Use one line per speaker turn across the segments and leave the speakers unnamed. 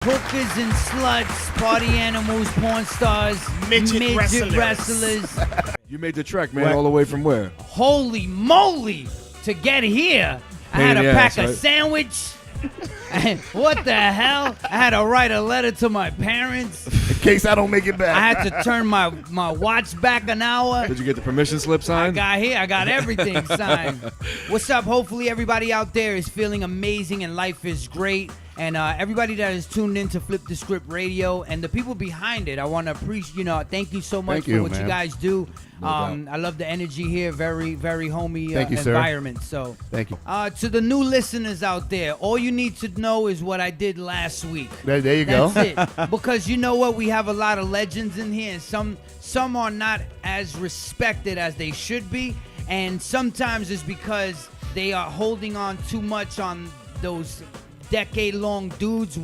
Hookers and sluts, party animals, porn stars, midget wrestlers.
You made the trek, man, all the way from where?
Holy moly! To get here, I had to pack a sandwich. And what the hell? I had to write a letter to my parents.
In case I don't make it back.
I had to turn my watch back an hour.
Did you get the permission slip signed?
I got everything signed. What's up? Hopefully everybody out there is feeling amazing and life is great. And everybody that is tuned in to Flip the Script Radio and the people behind it, I want to appreciate, thank you so much for what you guys do. I love the energy here, very, very homey environment. So
thank you.
To the new listeners out there, all you need to know is what I did last week.
There you go.
That's it. Because you know what? We have a lot of legends in here, and some are not as respected as they should be. And sometimes it's because they are holding on too much on those decade-long dues,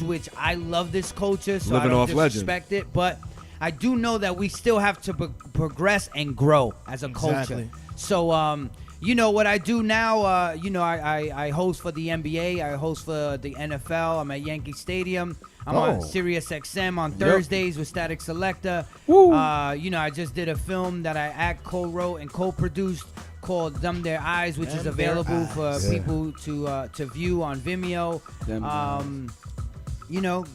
which I love this culture, so
Living
I don't
off
disrespect it. But I do know that we still have to progress and grow as a culture. So, what I do now, I host for the NBA. I host for the NFL. I'm at Yankee Stadium. I'm on Sirius XM on Thursdays with Static Selector. I just did a film that I co-wrote and co-produced called Dumb Their Eyes, which is available for people to view on Vimeo.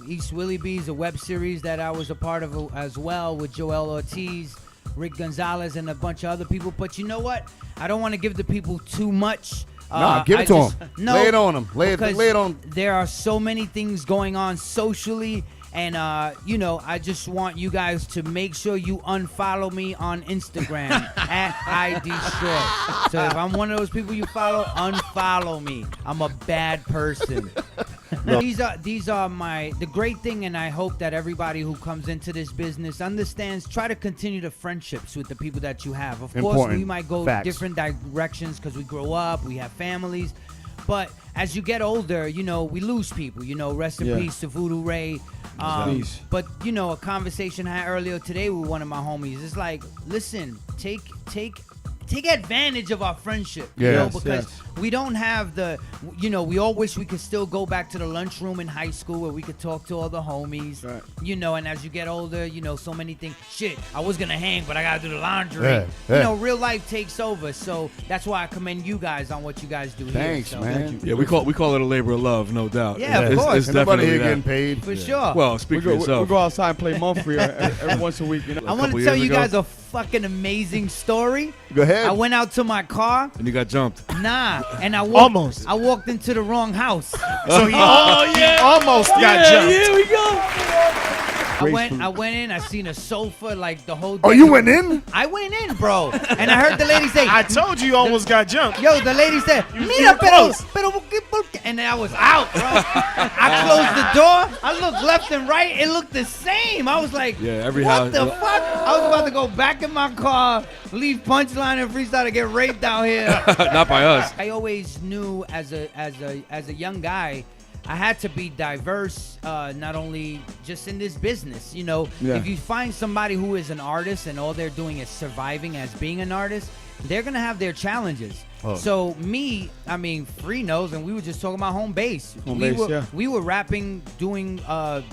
East Willoughby is a web series that I was a part of as well with Joel Ortiz, Rick Gonzalez, and a bunch of other people. But you know what? I don't want to give the people too much.
Give it to them.
No,
lay it on them. Lay it on.
There are so many things going on socially. And, I just want you guys to make sure you unfollow me on Instagram at D-Stroy. So if I'm one of those people you follow, unfollow me. I'm a bad person. These are the great thing, and I hope that everybody who comes into this business understands, try to continue the friendships with the people that you have. Of course, we might go different directions because we grow up, we have families. But as you get older, we lose people. Rest in peace to Voodoo Ray. But a conversation I had earlier today with one of my homies is like, listen, take advantage of our friendship, because we don't have we all wish we could still go back to the lunchroom in high school where we could talk to all the homies, and as you get older, so many things. Shit, I was going to hang, but I got to do the laundry. Real life takes over. So that's why I commend you guys on what you guys do.
Thanks,
here.
man.
Yeah, we call it a labor of love, no doubt.
Yeah, of course.
It's definitely
here getting paid.
For sure.
Well, speak for yourself.
We go outside and play monthly every once a week.
I want to tell you guys a fucking amazing story.
Go ahead.
I went out to my car.
And you got jumped.
Nah, and I walked into the wrong house.
So he almost got jumped.
Here we go.
I went in. I seen a sofa, like the whole.
Oh, you went in?
I went in, bro. And I heard the lady say,
I told you almost got jumped.
Yo, the lady said, "Mira, pero," and then I was out, bro. I closed the door. I looked left and right. It looked the same. I was like,
every
what
house.
the fuck? I was about to go back in my car, leave Punchline and Freestyle to get raped out here.
Not by us.
I always knew as a young guy, I had to be diverse, not only just in this business. If you find somebody who is an artist and all they're doing is surviving as being an artist, they're going to have their challenges. So me, Free knows, and we were just talking about home base. We were rapping, doing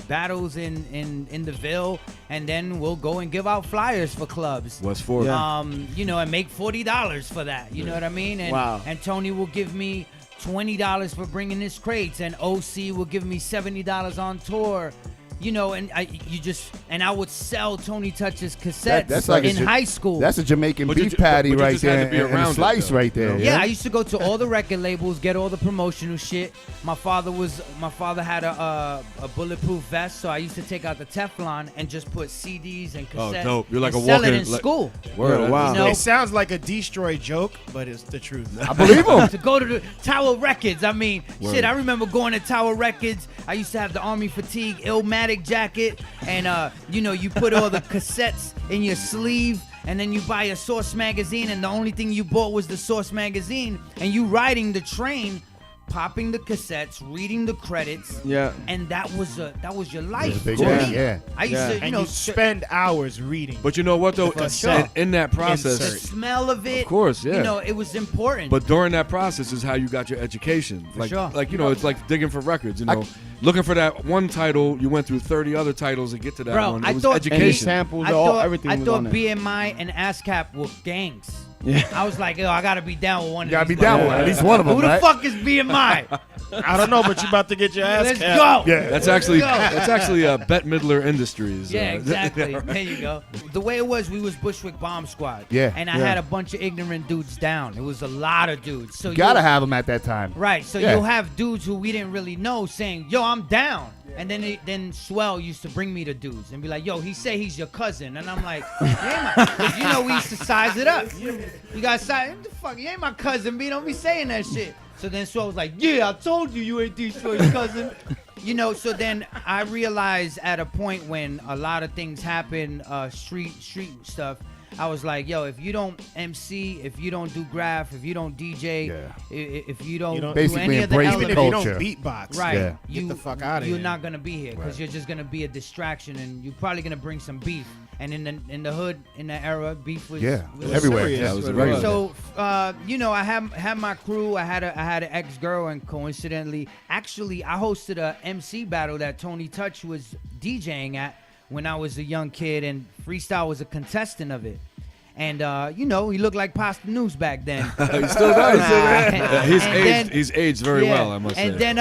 battles in the Ville, and then we'll go and give out flyers for clubs.
What's for?
And make $40 for that. You know what I mean? And Tony will give me $20 for bringing his crates, and OC will give me $70 on tour. And I would sell Tony Touch's cassettes
That's like
in high school.
That's a Jamaican beef patty right there, and a slice right there.
Yeah, I used to go to all the record labels, get all the promotional shit. My father had a bulletproof vest, so I used to take out the Teflon and just put CDs and cassettes.
Oh, dope! You're like a
sell
walking
it in school.
Word,
wow.
It sounds like a D-Stroy joke, but it's the truth.
I believe him.
To go to the Tower Records, shit. I remember going to Tower Records. I used to have the Army Fatigue Illmatic jacket, and you put all the cassettes in your sleeve, and then you buy a Source magazine, and the only thing you bought was the Source magazine, and you riding the train, popping the cassettes, reading the credits, and that was your life. I used to,
you spend hours reading.
But you know what though? In that process,
the smell of it,
of course,
it was important.
But during that process is how you got your education. Like, it's like digging for records. looking for that one title, you went through 30 other titles to get to that
Bro,
one.
I
It was
thought
education.
samples, everything
I
was
thought
on there.
BMI and ASCAP were gangs.
Yeah.
I was like, yo, I gotta be down with one
You gotta
of
be
these.
down
motherfuckers.
with at least one of them,
Who the
right?
fuck is BMI?
I don't know, but you about to get your ass
Let's
capped.
go.
Yeah.
That's actually
go.
Bette Midler Industries.
Yeah, exactly. There you go. The way it was, we was Bushwick Bomb Squad.
Yeah,
And I
yeah.
had a bunch of ignorant dudes down. It was a lot of dudes. So
Gotta
you'll-
have them at that time.
Right. So
Yeah.
you'll have dudes who we didn't really know saying, yo, I'm down. And then Swell used to bring me to dudes and be like, yo, he say he's your cousin. And I'm like, yeah, because you know we used to size it up. You got size, what the fuck? You ain't my cousin, B. Don't be saying that shit. So then Swell was like, yeah, I told you you ain't D-Stroy's cousin. You know, so then I realized at a point when a lot of things happen, street stuff, I was like, yo, if you don't MC, if you don't do graph, if you don't DJ,
Yeah.
if you don't do
Basically
any of the
embrace the
Even if
elements,
you
culture.
don't beatbox,
right,
Yeah.
you,
Get the fuck outta
you're
here.
not gonna be here because
Right.
you're just gonna be a distraction and you're probably gonna bring some beef. And in the hood, in that era, beef was was
everywhere.
serious.
Yeah,
it was
it
regular.
was.
So you know, I had my crew. I had an ex-girl, and coincidentally, actually, I hosted a MC battle that Tony Touch was DJing at when I was a young kid, and Freestyle was a contestant of it. And you know, he looked like Pasta News back then.
He still does.
And
He's aged very
yeah,
well, I must say.
and then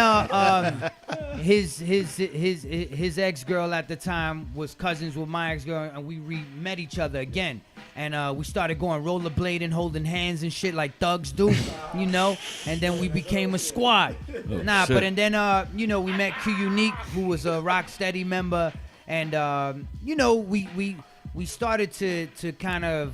his ex girl at the time was cousins with my ex girl, and we met each other again. And we started going rollerblading, holding hands and shit like thugs do, you know. And then we became a squad.
shit.
And then you know, we met Q Unique, who was a Rocksteady member, and you know, we started to kind of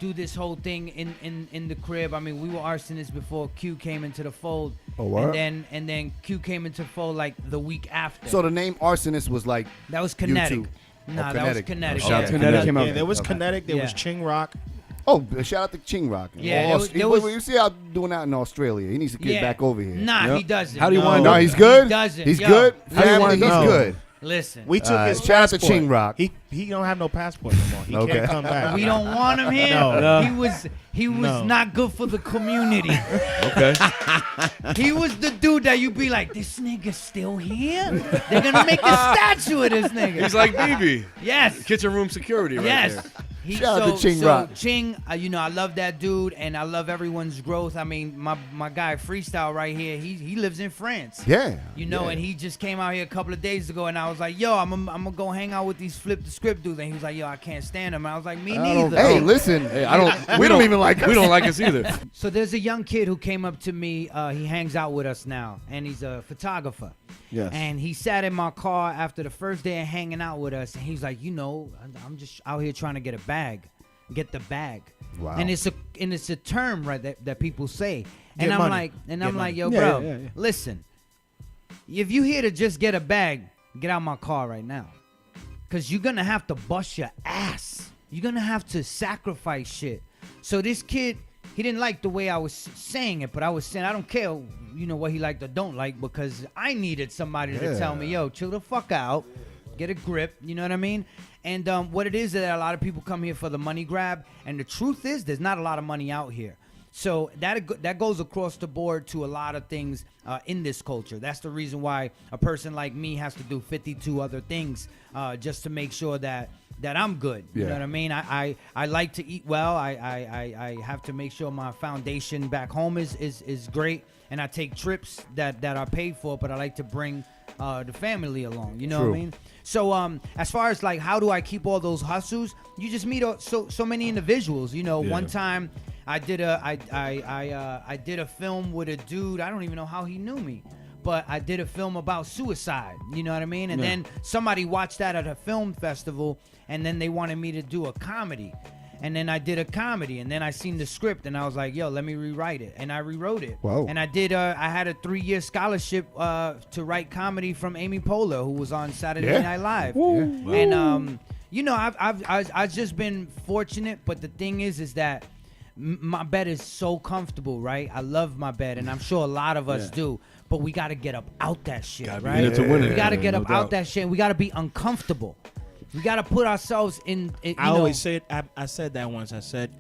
do this whole thing in the crib. I mean, we were arsonists before Q came into the fold.
Oh, word?
And then Q came into the fold like the week after.
So the name Arsonist was like
that was Kinetic.
YouTube.
Nah,
Oh,
that was
Kinetic.
Kinetic.
Shout out
Yeah.
to
Kinetic came out.
Yeah, there was
Okay.
Kinetic, there was
Yeah.
Ching Rock.
Oh, shout out to Ching Rock.
Yeah,
Oh,
there was-
you see how doing out in Australia. He needs to get
Yeah.
back over here.
Nah,
Yep.
he doesn't.
How do you
No.
wind
No,
up-
he's good.
He doesn't.
He's
Yo,
good.
how do you
Family, he's
know?
good.
Listen,
We took his
shout out to
passport.
Ching Rock.
He don't have no passport no more. He
Okay.
can't come back.
we don't want him here.
No.
He was
No.
not good for the community.
Okay.
He was the dude that you be like, this nigga still here? They're gonna make a statue of this nigga.
He's like BB.
Yes.
Kitchen room security right
Yes.
there.
Shout out to Ching Rock.
Ching, you know, I love that dude, and I love everyone's growth. I mean, my guy Freestyle right here, he lives in France.
Yeah.
You know,
yeah.
and he just came out here a couple of days ago, and I was like, yo, I'm gonna go hang out with these Flip the Script dudes. And he was like, yo, I can't stand them. And I was like, me neither.
Hey, listen.
Hey, I don't.
We don't even like us.
We don't like us either.
So there's a young kid who came up to me. He hangs out with us now, and he's a photographer.
Yes.
And he sat in my car after the first day of hanging out with us, and he's like, you know, I'm just out here trying to get the bag.
Wow.
And it's a term, right, that people say. And
Get
I'm
money.
like,
Get
like,
money.
yo,
Yeah,
bro,
yeah, yeah.
listen. If you here to just get a bag, get out my car right now. Cause you're gonna have to bust your ass. You're gonna have to sacrifice shit. So this kid, he didn't like the way I was saying it, but I was saying I don't care, you know, what he liked or don't like, because I needed somebody to tell me, yo, chill the fuck out, get a grip, you know what I mean? And what it is that a lot of people come here for the money grab, and the truth is there's not a lot of money out here. So that goes across the board to a lot of things in this culture. That's the reason why a person like me has to do 52 other things just to make sure that I'm good. You know what I mean? I like to eat well. I have to make sure my foundation back home is great, and I take trips that are paid for, but I like to bring the family along. You know what I mean? So as far as like how do I keep all those hustles, you just meet so many individuals. You know, one time I did a film with a dude. I don't even know how he knew me, but I did a film about suicide. You know what I mean? And then somebody watched that at a film festival, and then they wanted me to do a comedy. And then I did a comedy, and then I seen the script, and I was like, yo, let me rewrite it. And I rewrote it.
Wow.
And I had a 3-year scholarship to write comedy from Amy Poehler, who was on Saturday Night Live. And you know, I've just been fortunate, but the thing is that my bed is so comfortable, right? I love my bed, and I'm sure a lot of us do. But we got to get up out that shit,
Gotta be
right?
in it to win it.
We got to
Yeah,
get
no
up out
doubt.
that shit. We got to be uncomfortable. We got to put ourselves in.
I always said, I said that once. I said,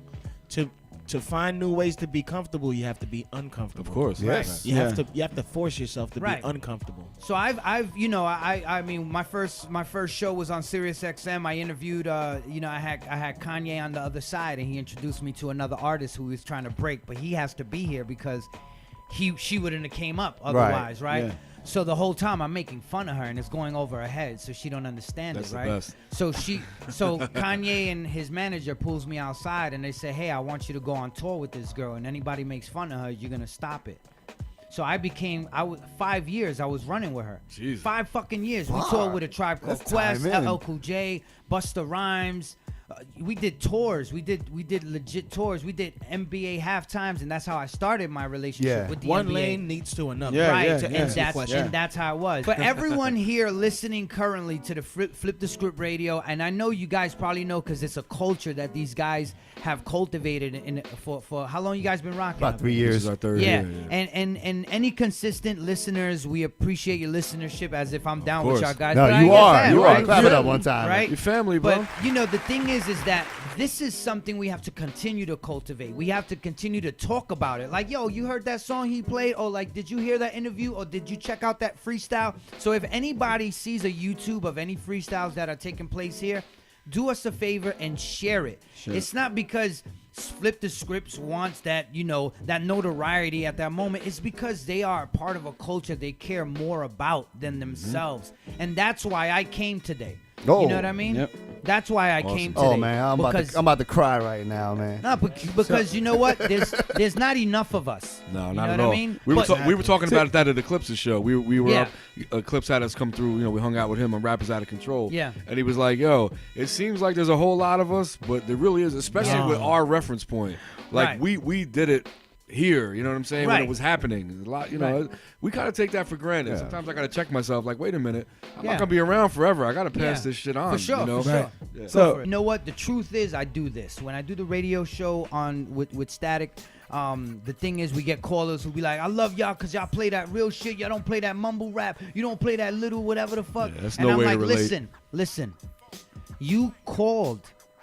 to to find new ways to be comfortable, you have to be uncomfortable.
Of course.
Yes.
You have to force yourself to be uncomfortable.
So I've you know, I mean my first show was on Sirius XM. I interviewed you know, I had Kanye on the other side, and he introduced me to another artist who was trying to break, but he has to be here because she wouldn't have came up otherwise, right?
Yeah.
So the whole time I'm making fun of her, and it's going over her head, so she don't understand
That's
it, right?
the best.
So Kanye and his manager pulls me outside, and they say, "Hey, I want you to go on tour with this girl, and anybody makes fun of her, you're gonna stop it." So I was 5 years I was running with her.
Jeez.
5 fucking years. We toured with A Tribe Called
That's
Quest,
time in.
LL Cool J, Busta Rhymes. We did tours. We did legit tours. We did NBA halftimes, and that's how I started my relationship with the
One
NBA.
lane leads to another.
Yeah,
Right,
yeah,
and that's how it was. For everyone here listening currently to the Flip the Script Radio, and I know you guys probably know because it's a culture that these guys have cultivated for how long you guys been rocking?
About 3
This
years.
is our third
Yeah,
year. Yeah.
and any consistent listeners, we appreciate your listenership. As if I'm down with
course.
y'all guys.
No,
but I
you
get
are.
that,
You
right?
are. Clap it up one time.
Right?
Your family, bro.
But you know, the thing is that this is something we have to continue to cultivate. We have to continue to talk about it. Like, yo, you heard that song he played? Or like, did you hear that interview? Or did you check out that freestyle? So if anybody sees a YouTube of any freestyles that are taking place here, do us a favor and share it. It's not because Flip the Scripts wants that, you know, that notoriety at that moment. It's because they are a part of a culture they care more about than themselves. And that's why I came today.
Oh.
You know what I mean?
Yep.
That's why I came today.
Oh man, I'm about to cry right now, man.
No, because you know what? There's not enough of us.
No,
You
not
know
at
what
all.
I mean?
We
But-
were talking about that at Eclipse's show. We were
Yeah.
up. Eclipse had us come through. You know, we hung out with him on Rappers Out of Control.
Yeah.
And he was like, "Yo, it seems like there's a whole lot of us, but there really is, especially with our reference point. Like
Right.
we did it here. You know what I'm saying? When
Right.
it was happening, a lot. You know,
Right.
we kind of take that for granted.
Yeah.
Sometimes I gotta check myself. Like, wait a minute, I'm
Yeah.
not gonna be around forever. I gotta pass
Yeah.
this shit on.
For sure,
You know?
for sure.
Yeah.
So
You know what? The truth is, I do this. When I do the radio show with Static, the thing is, we get callers who be like, "I love y'all because y'all play that real shit. Y'all don't play that mumble rap. You don't play that little whatever the fuck."
Yeah, that's
and
no
I'm
way to
like,
relate.
listen. You called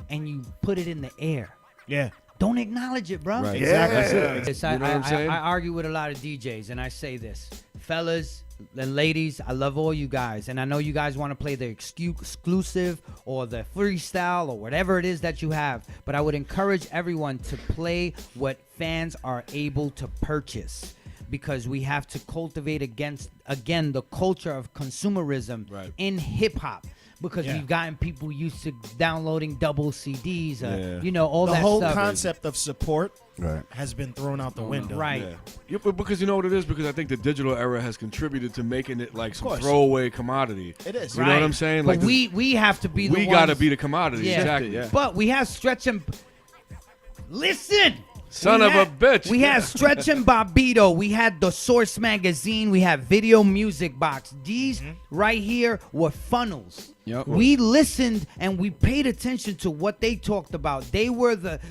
and you put it in the air.
Yeah.
Don't acknowledge it, bro.
Right.
Yeah.
Yes,
You know what I'm saying?
I argue with a lot of DJs, and I say this, fellas and ladies, I love all you guys, and I know you guys want to play the exclusive or the freestyle or whatever it is that you have, but I would encourage everyone to play what fans are able to purchase, because we have to cultivate again the culture of consumerism in hip hop. Because we've gotten people used to downloading double CDs, you know, all
The
that
whole
stuff.
concept of support
Right.
has been thrown out the window.
Right.
Yeah, but because you know what it is? Because I think the digital era has contributed to making it like some
course.
throwaway commodity.
It is.
You know what I'm saying?
But
Like
we have to be the
we
ones.
gotta be the commodity.
Yeah.
Exactly.
Yeah.
But we have Stretch and listen.
Son
We
of
had-
a bitch.
We had Stretch and Bobbito. We had the Source magazine. We had Video Music Box. These right here were funnels.
Yep.
We listened and we paid attention to what they talked about. They were the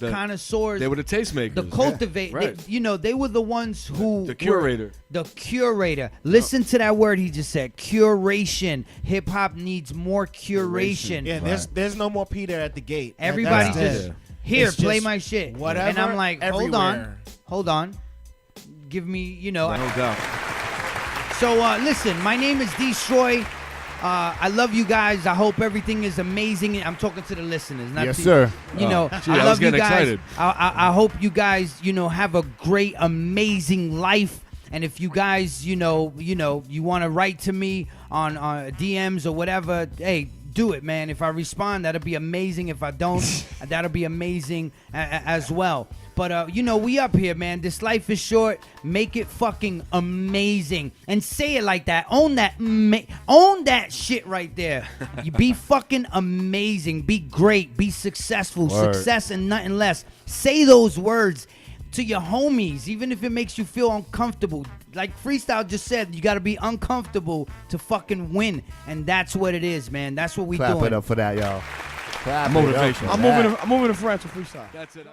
connoisseurs.
They were the tastemakers.
the cultivate.
Right.
They were the ones who
The curator.
The curator. Listen to that word he just said. Curation. Hip hop needs more curation.
Yeah, there's no more Peter at the gate.
Everybody
That's
just
it.
here,
It's
play
just
my shit.
whatever,
And I'm like,
everywhere.
hold on. Give me, you know.
No doubt.
So listen, my name is D-Stroy. I love you guys. I hope everything is amazing. I'm talking to the listeners, not
Yes,
to
sir.
You know,
Gee,
I
I was
love you
getting
guys.
excited.
I hope you guys, you know, have a great, amazing life. And if you guys, you want to write to me on DMs or whatever, hey, do it, man. If I respond, that'll be amazing. If I don't, that'll be amazing as well. But, we up here, man. This life is short. Make it fucking amazing. And say it like that. Own that. Own that shit right there. You be fucking amazing. Be great. Be successful.
Word.
Success and nothing less. Say those words to your homies, even if it makes you feel uncomfortable. Like Freestyle just said, you got to be uncomfortable to fucking win. And that's what it is, man. That's what we
Clap
doing.
it up for that, y'all. Clap it up
Motivation.
for
I'm
that.
moving to France with freestyle.
That's it.